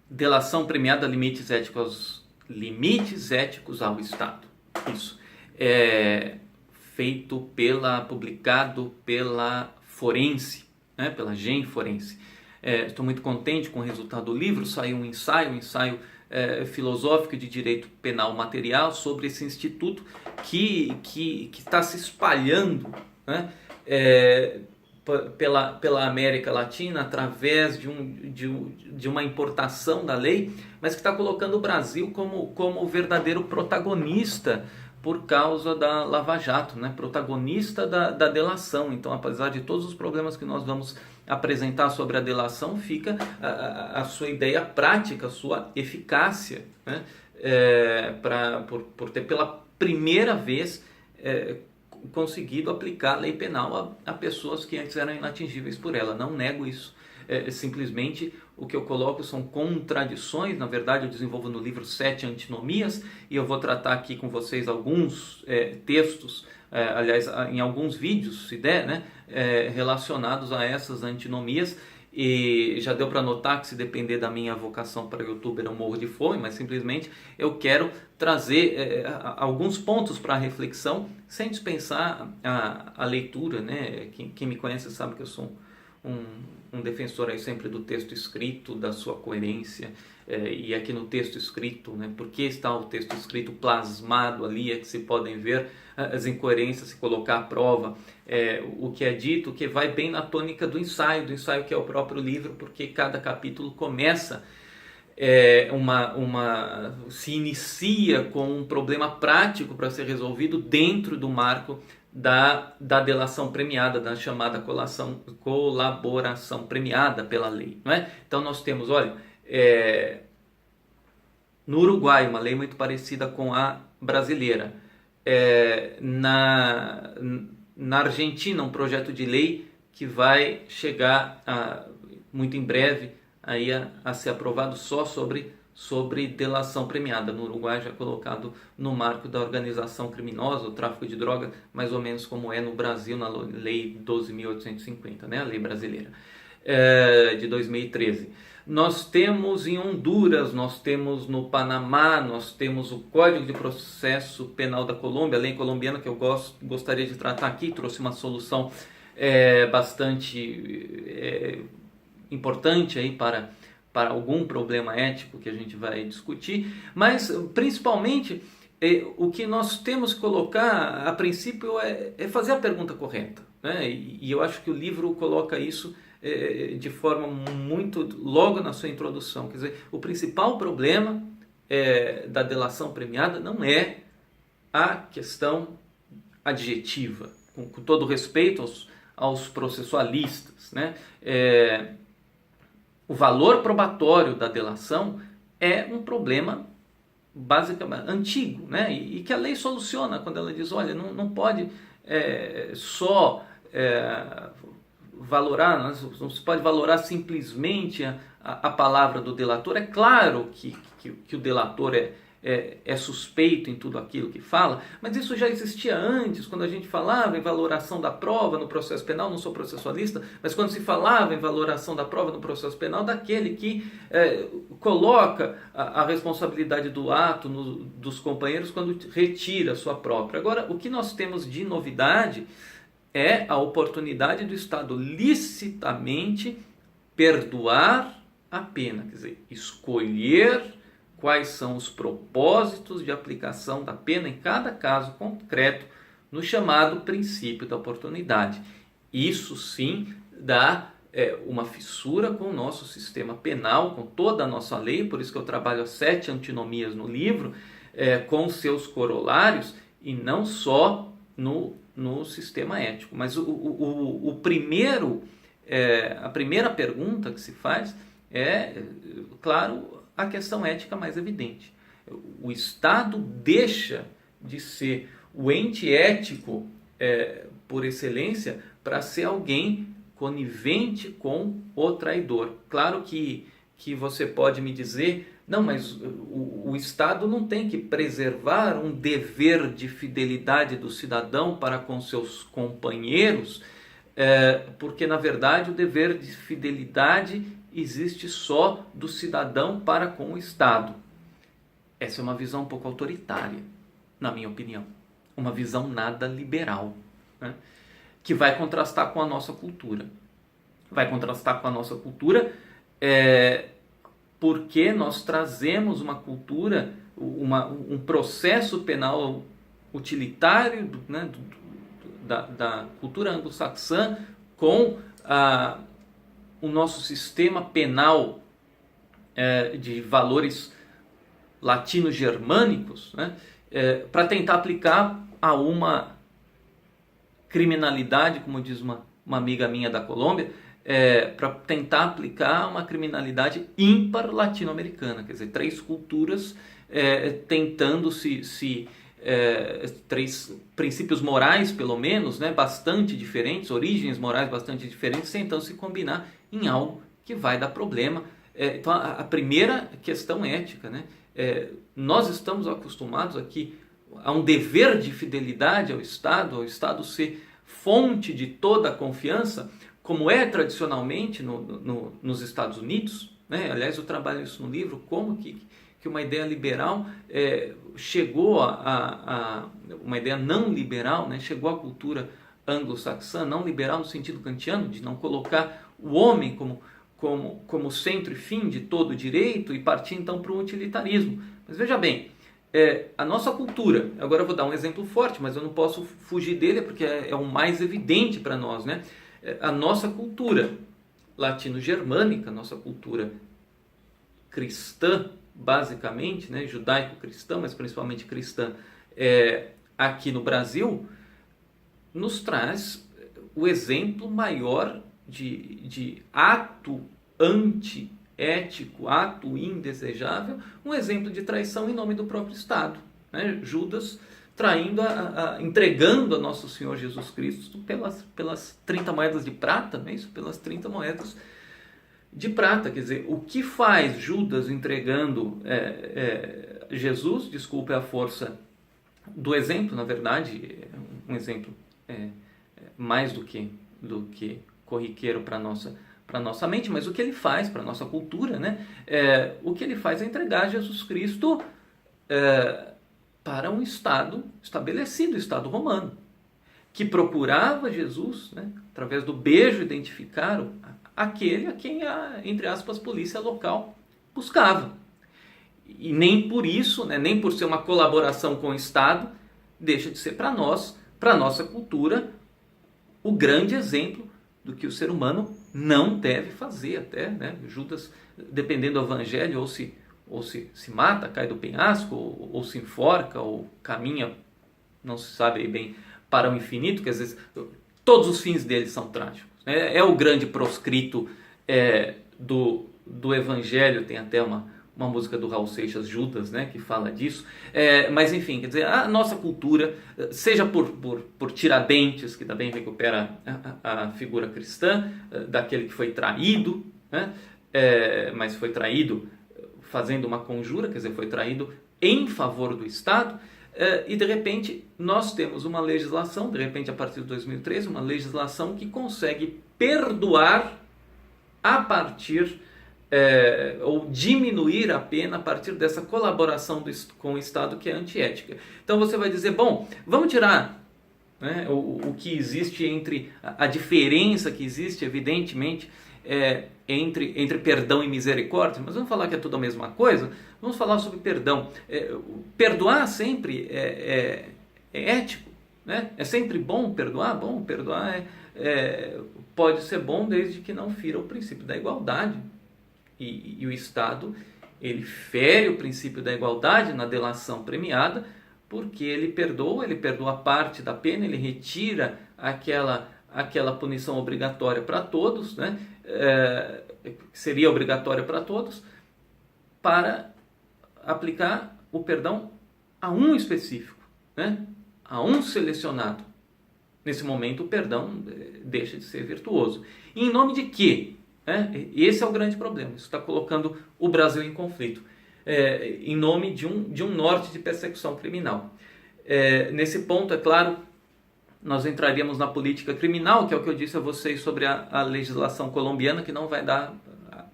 Delação premiada, limites éticos ao Estado. Isso. Publicado pela Forense, né, pela Gen Forense. Estou muito contente com o resultado do livro. Saiu um ensaio filosófico de direito penal material sobre esse instituto que está se espalhando, né, pela América Latina através de uma importação da lei, mas que está colocando o Brasil como verdadeiro protagonista por causa da Lava Jato, né? Protagonista da delação. Então, apesar de todos os problemas que nós vamos apresentar sobre a delação, fica a sua ideia prática, a sua eficácia, né? Por ter pela primeira vez conseguido aplicar a lei penal a pessoas que antes eram inatingíveis por ela. Não nego isso. Simplesmente o que eu coloco são contradições. Na verdade, eu desenvolvo no livro 7 antinomias e eu vou tratar aqui com vocês alguns textos, aliás, em alguns vídeos, se der, né, relacionados a essas antinomias. E já deu para notar que, se depender da minha vocação para youtuber, eu morro de fome, mas simplesmente eu quero trazer alguns pontos para reflexão, sem dispensar a leitura, né? Quem me conhece sabe que eu sou um defensor aí sempre do texto escrito, da sua coerência, e aqui no texto escrito, né, porque está o texto escrito plasmado ali, é que se podem ver as incoerências, se colocar à prova o que é dito, que vai bem na tônica do ensaio que é o próprio livro, porque cada capítulo começa, se inicia com um problema prático para ser resolvido dentro do marco da delação premiada, da chamada colaboração premiada pela lei, não é? Então nós temos, olha, no Uruguai, uma lei muito parecida com a brasileira, na Argentina, um projeto de lei que vai chegar muito em breve aí a ser aprovado só sobre delação premiada. No Uruguai já colocado no marco da organização criminosa, o tráfico de droga, mais ou menos como é no Brasil, na Lei 12.850, né? A lei brasileira, de 2013. Nós temos em Honduras, nós temos no Panamá, nós temos o Código de Processo Penal da Colômbia, a lei colombiana, que eu gostaria de tratar aqui, trouxe uma solução bastante importante aí para algum problema ético que a gente vai discutir, mas principalmente o que nós temos que colocar a princípio é fazer a pergunta correta, né? E eu acho que o livro coloca isso de forma muito, logo na sua introdução. Quer dizer, o principal problema da delação premiada não é a questão adjetiva, com todo respeito aos processualistas, né? O valor probatório da delação é um problema basicamente antigo, né? E que a lei soluciona quando ela diz, olha, não pode só valorar, não se pode valorar simplesmente a palavra do delator. É claro que o delator é suspeito em tudo aquilo que fala, mas isso já existia antes, quando a gente falava em valoração da prova no processo penal. Não sou processualista, mas quando se falava em valoração da prova no processo penal, daquele que coloca a responsabilidade do ato dos companheiros quando retira a sua própria. Agora, o que nós temos de novidade é a oportunidade do Estado licitamente perdoar a pena, quer dizer, escolher quais são os propósitos de aplicação da pena em cada caso concreto, no chamado princípio da oportunidade. Isso sim dá uma fissura com o nosso sistema penal, com toda a nossa lei, por isso que eu trabalho as 7 antinomias no livro, com seus corolários, e não só no sistema ético. Mas a primeira pergunta que se faz é, claro, a questão ética mais evidente. O Estado deixa de ser o ente ético por excelência para ser alguém conivente com o traidor. Claro que você pode me dizer, não, mas o Estado não tem que preservar um dever de fidelidade do cidadão para com seus companheiros, porque na verdade o dever de fidelidade existe só do cidadão para com o Estado. Essa é uma visão um pouco autoritária, na minha opinião. Uma visão nada liberal, né? Que vai contrastar com a nossa cultura. Vai contrastar com a nossa cultura porque nós trazemos uma cultura, um processo penal utilitário, né, da cultura anglo-saxã com o nosso sistema penal de valores latino-germânicos, né, para tentar aplicar a uma criminalidade, como diz uma amiga minha da Colômbia, para tentar aplicar uma criminalidade ímpar latino-americana, quer dizer, 3 culturas tentando três princípios morais, pelo menos, né, bastante diferentes, origens morais bastante diferentes, tentando se combinar em algo que vai dar problema. Então, a primeira questão ética, né, nós estamos acostumados aqui a um dever de fidelidade ao Estado ser fonte de toda a confiança, como é tradicionalmente nos Estados Unidos, né? Aliás, eu trabalho isso no livro, como que uma ideia liberal chegou uma ideia não liberal, né? Chegou à cultura anglo-saxã, não liberal no sentido kantiano, de não colocar o homem como centro e fim de todo o direito e partir então para o utilitarismo. Mas veja bem, a nossa cultura, agora eu vou dar um exemplo forte, mas eu não posso fugir dele porque é o mais evidente para nós, né? A nossa cultura latino-germânica, nossa cultura cristã, basicamente, né, judaico-cristã, mas principalmente cristã, aqui no Brasil, nos traz o exemplo maior de ato antiético, ato indesejável, um exemplo de traição em nome do próprio Estado, né? Judas traindo, entregando a nosso Senhor Jesus Cristo pelas 30 moedas de prata, não é isso? Pelas 30 moedas de prata. Quer dizer, o que faz Judas entregando Jesus, desculpe a força do exemplo, na verdade, um exemplo mais do que corriqueiro para a nossa mente, mas o que ele faz para a nossa cultura, né? O que ele faz é entregar Jesus Cristo para um Estado estabelecido, o Estado romano, que procurava Jesus, né, através do beijo, identificar aquele a quem entre aspas, polícia local buscava. E nem por isso, né, nem por ser uma colaboração com o Estado, deixa de ser para nós, para a nossa cultura, o grande exemplo do que o ser humano não deve fazer até, né? Judas, dependendo do evangelho, ou se mata, cai do penhasco, ou se enforca, ou caminha, não se sabe bem, para o infinito, que às vezes todos os fins dele são trágicos. É o grande proscrito do evangelho, tem até uma música do Raul Seixas, Judas, né, que fala disso. Mas enfim, quer dizer, a nossa cultura, seja por Tiradentes, que também recupera a figura cristã, daquele que foi traído, né, mas foi traído fazendo uma conjura, quer dizer, foi traído em favor do Estado, e de repente nós temos uma legislação, de repente a partir de 2013, uma legislação que consegue perdoar a partir, ou diminuir a pena a partir dessa colaboração com o Estado que é antiética. Então você vai dizer, bom, vamos tirar, né, o que existe entre, a diferença que existe, evidentemente, entre perdão e misericórdia, mas vamos falar que é tudo a mesma coisa. Vamos falar sobre perdão. Perdoar sempre é ético, né? É sempre bom perdoar. Bom, perdoar pode ser bom desde que não fira o princípio da igualdade. E o Estado, ele fere o princípio da igualdade na delação premiada, porque ele perdoa parte da pena, ele retira aquela punição obrigatória para todos, né? Seria obrigatória para todos, para aplicar o perdão a um específico, né? A um selecionado. Nesse momento o perdão deixa de ser virtuoso. E em nome de quê? Esse é o grande problema. Isso está colocando o Brasil em conflito. Em nome de um norte de persecução criminal. Nesse ponto, é claro, nós entraríamos na política criminal, que é o que eu disse a vocês sobre a legislação colombiana, que não vai dar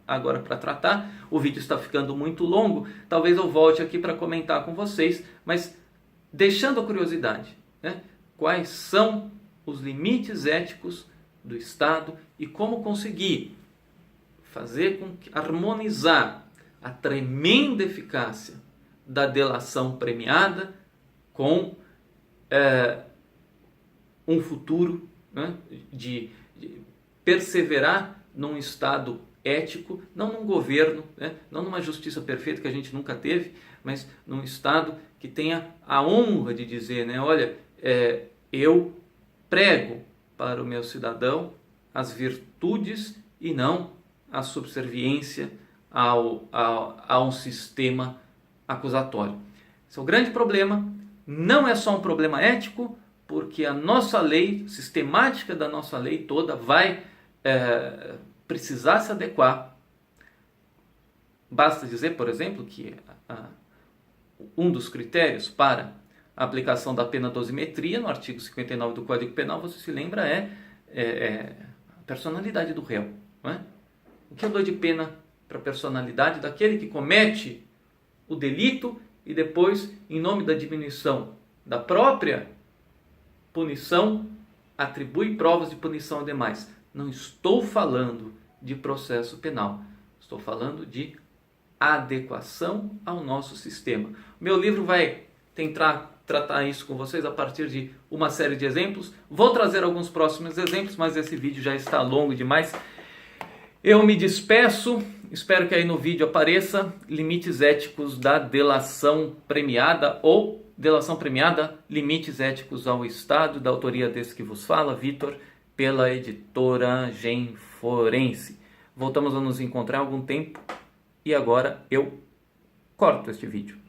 agora para tratar. O vídeo está ficando muito longo, talvez eu volte aqui para comentar com vocês, mas deixando a curiosidade, né? Quais são os limites éticos do Estado e como conseguir fazer com que harmonizar a tremenda eficácia da delação premiada com um futuro, né, de perseverar num Estado ético, não num governo, né, não numa justiça perfeita que a gente nunca teve, mas num Estado que tenha a honra de dizer, né, olha, eu prego para o meu cidadão as virtudes e não a subserviência a um sistema acusatório. Esse é o grande problema. Não é só um problema ético, porque a nossa lei, sistemática da nossa lei toda, vai precisar se adequar. Basta dizer, por exemplo, que um dos critérios para a aplicação da pena dosimetria, no artigo 59 do Código Penal, você se lembra, a personalidade do réu. Não é? O que eu dou de pena para a personalidade daquele que comete o delito e depois, em nome da diminuição da própria punição, atribui provas de punição a demais. Não estou falando de processo penal, estou falando de adequação ao nosso sistema. Meu livro vai tentar tratar isso com vocês a partir de uma série de exemplos. Vou trazer alguns próximos exemplos, mas esse vídeo já está longo demais. Eu me despeço, espero que aí no vídeo apareça limites éticos da delação premiada ou delação premiada, limites éticos ao Estado, da autoria desse que vos fala, Vitor, pela editora Genforense. Voltamos a nos encontrar em algum tempo e agora eu corto este vídeo.